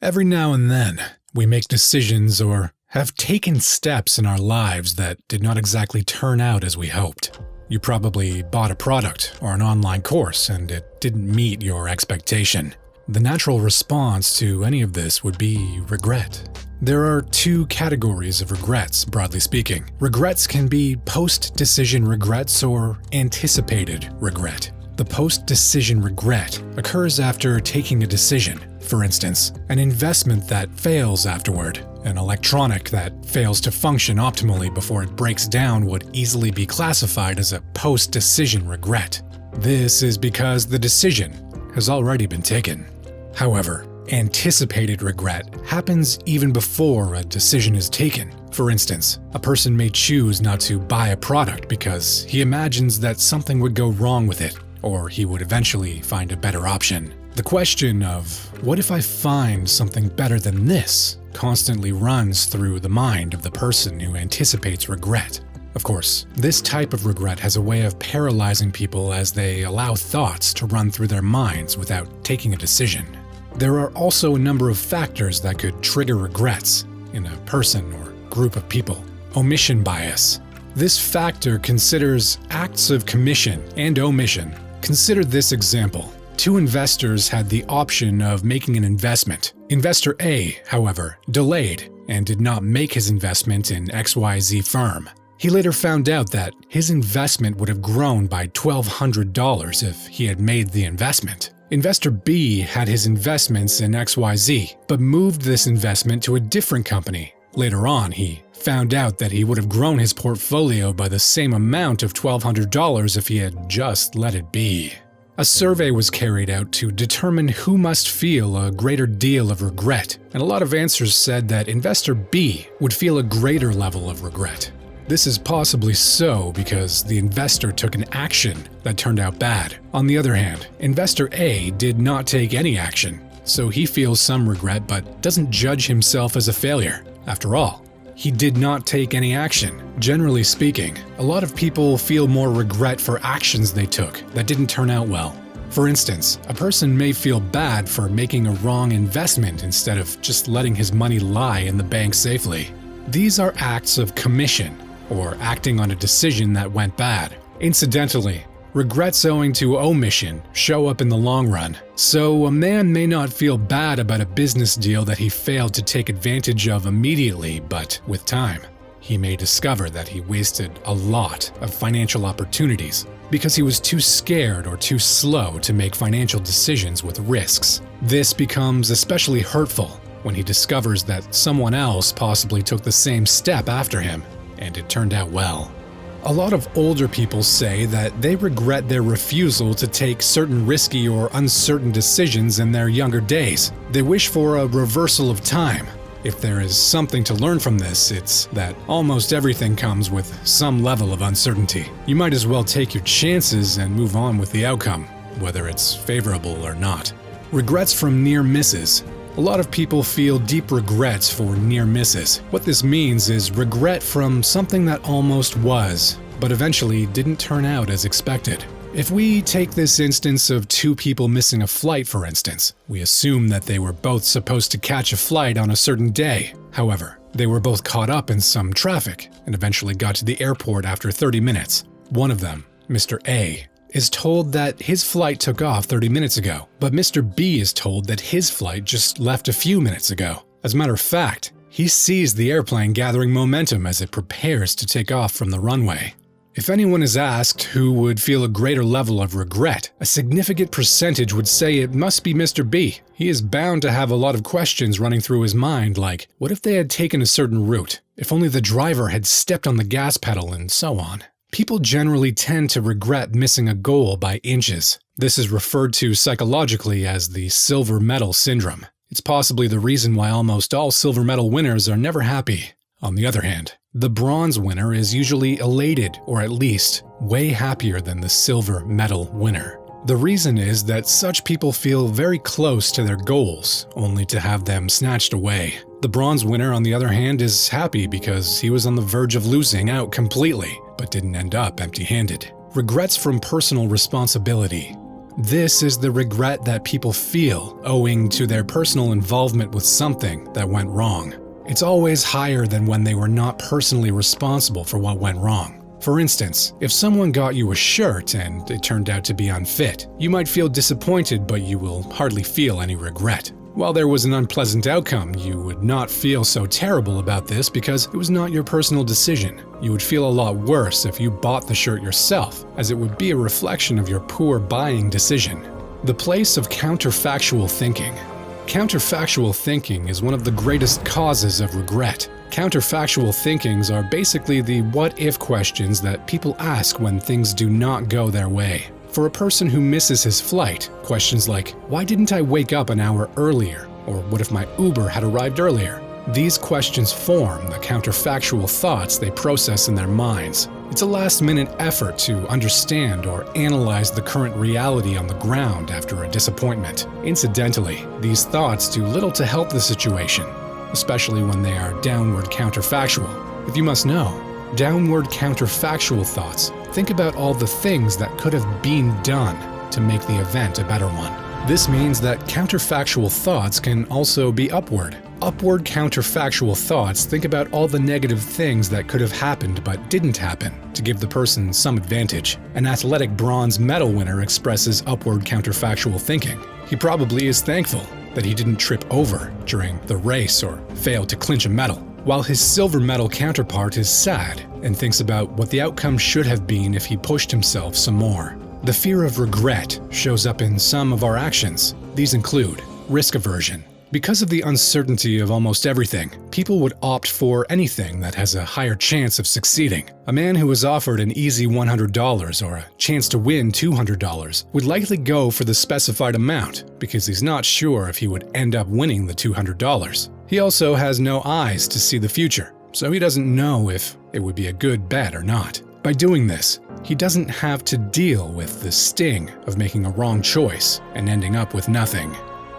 Every now and then, we make decisions or have taken steps in our lives that did not exactly turn out as we hoped. You probably bought a product or an online course and it didn't meet your expectation. The natural response to any of this would be regret. There are two categories of regrets, broadly speaking. Regrets can be post-decision regrets or anticipated regret. The post-decision regret occurs after taking a decision. For instance, an investment that fails afterward, an electronic that fails to function optimally before it breaks down would easily be classified as a post-decision regret. This is because the decision has already been taken. However, anticipated regret happens even before a decision is taken. For instance, a person may choose not to buy a product because he imagines that something would go wrong with it, or he would eventually find a better option. The question of, what if I find something better than this, constantly runs through the mind of the person who anticipates regret. Of course, this type of regret has a way of paralyzing people as they allow thoughts to run through their minds without taking a decision. There are also a number of factors that could trigger regrets in a person or group of people. Omission bias. This factor considers acts of commission and omission. Consider this example. Two investors had the option of making an investment. Investor A, however, delayed and did not make his investment in XYZ firm. He later found out that his investment would have grown by $1,200 if he had made the investment. Investor B had his investments in XYZ, but moved this investment to a different company. Later on, he found out that he would have grown his portfolio by the same amount of $1,200 if he had just let it be. A survey was carried out to determine who must feel a greater deal of regret, and a lot of answers said that Investor B would feel a greater level of regret. This is possibly so because the investor took an action that turned out bad. On the other hand, Investor A did not take any action, so he feels some regret but doesn't judge himself as a failure. After all, he did not take any action. Generally speaking, a lot of people feel more regret for actions they took that didn't turn out well. For instance, a person may feel bad for making a wrong investment instead of just letting his money lie in the bank safely. These are acts of commission, or acting on a decision that went bad. Incidentally, regrets owing to omission show up in the long run. So a man may not feel bad about a business deal that he failed to take advantage of immediately, but with time, he may discover that he wasted a lot of financial opportunities because he was too scared or too slow to make financial decisions with risks. This becomes especially hurtful when he discovers that someone else possibly took the same step after him, and it turned out well. A lot of older people say that they regret their refusal to take certain risky or uncertain decisions in their younger days. They wish for a reversal of time. If there is something to learn from this, it's that almost everything comes with some level of uncertainty. You might as well take your chances and move on with the outcome, whether it's favorable or not. Regrets from near misses. A lot of people feel deep regrets for near misses. What this means is regret from something that almost was, but eventually didn't turn out as expected. If we take this instance of two people missing a flight, for instance, we assume that they were both supposed to catch a flight on a certain day. However, they were both caught up in some traffic and eventually got to the airport after 30 minutes. One of them, Mr. A, is told that his flight took off 30 minutes ago, but Mr. B is told that his flight just left a few minutes ago. As a matter of fact, he sees the airplane gathering momentum as it prepares to take off from the runway. If anyone is asked who would feel a greater level of regret, a significant percentage would say it must be Mr. B. He is bound to have a lot of questions running through his mind like, what if they had taken a certain route? If only the driver had stepped on the gas pedal, and so on. People generally tend to regret missing a goal by inches. This is referred to psychologically as the silver medal syndrome. It's possibly the reason why almost all silver medal winners are never happy. On the other hand, the bronze winner is usually elated, or at least way happier than the silver medal winner. The reason is that such people feel very close to their goals, only to have them snatched away. The bronze winner, on the other hand, is happy because he was on the verge of losing out completely, but didn't end up empty-handed. Regrets from personal responsibility. This is the regret that people feel owing to their personal involvement with something that went wrong. It's always higher than when they were not personally responsible for what went wrong. For instance, if someone got you a shirt and it turned out to be unfit, you might feel disappointed, but you will hardly feel any regret. While there was an unpleasant outcome, you would not feel so terrible about this because it was not your personal decision. You would feel a lot worse if you bought the shirt yourself, as it would be a reflection of your poor buying decision. The place of counterfactual thinking. Counterfactual thinking is one of the greatest causes of regret. Counterfactual thinkings are basically the what-if questions that people ask when things do not go their way. For a person who misses his flight, questions like, why didn't I wake up an hour earlier? Or what if my Uber had arrived earlier? These questions form the counterfactual thoughts they process in their minds. It's a last-minute effort to understand or analyze the current reality on the ground after a disappointment. Incidentally, these thoughts do little to help the situation, especially when they are downward counterfactual. If you must know, downward counterfactual thoughts think about all the things that could have been done to make the event a better one. This means that counterfactual thoughts can also be upward. Upward counterfactual thoughts think about all the negative things that could have happened but didn't happen to give the person some advantage. An athletic bronze medal winner expresses upward counterfactual thinking. He probably is thankful that he didn't trip over during the race or fail to clinch a medal, while his silver medal counterpart is sad and thinks about what the outcome should have been if he pushed himself some more. The fear of regret shows up in some of our actions. These include risk aversion. Because of the uncertainty of almost everything, people would opt for anything that has a higher chance of succeeding. A man who was offered an easy $100 or a chance to win $200 would likely go for the specified amount because he's not sure if he would end up winning the $200. He also has no eyes to see the future, so he doesn't know if it would be a good bet or not. By doing this, he doesn't have to deal with the sting of making a wrong choice and ending up with nothing.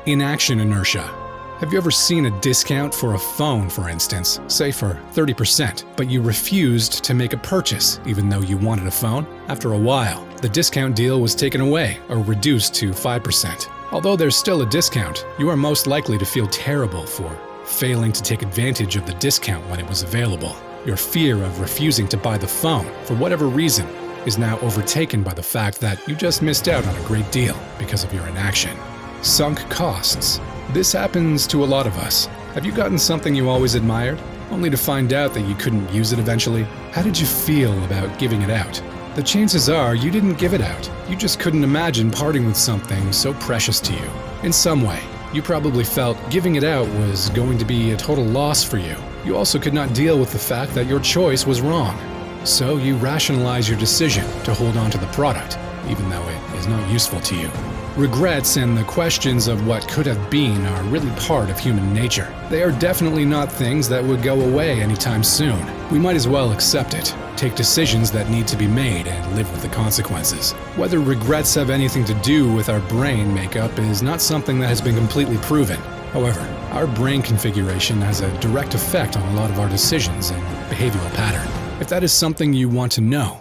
Inaction inertia. Have you ever seen a discount for a phone, for instance, say for 30%, but you refused to make a purchase even though you wanted a phone? After a while, the discount deal was taken away or reduced to 5%. Although there's still a discount, you are most likely to feel terrible for failing to take advantage of the discount when it was available. Your fear of refusing to buy the phone, for whatever reason, is now overtaken by the fact that you just missed out on a great deal because of your inaction. Sunk costs. This happens to a lot of us. Have you gotten something you always admired, only to find out that you couldn't use it eventually? How did you feel about giving it out? The chances are you didn't give it out. You just couldn't imagine parting with something so precious to you. In some way, you probably felt giving it out was going to be a total loss for you. You also could not deal with the fact that your choice was wrong. So you rationalize your decision to hold on to the product, even though it is not useful to you. Regrets and the questions of what could have been are really part of human nature. They are definitely not things that would go away anytime soon. We might as well accept it, take decisions that need to be made, and live with the consequences. Whether regrets have anything to do with our brain makeup is not something that has been completely proven. However, our brain configuration has a direct effect on a lot of our decisions and behavioral pattern. If that is something you want to know,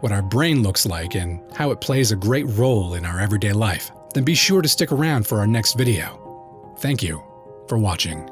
what our brain looks like and how it plays a great role in our everyday life, then be sure to stick around for our next video. Thank you for watching.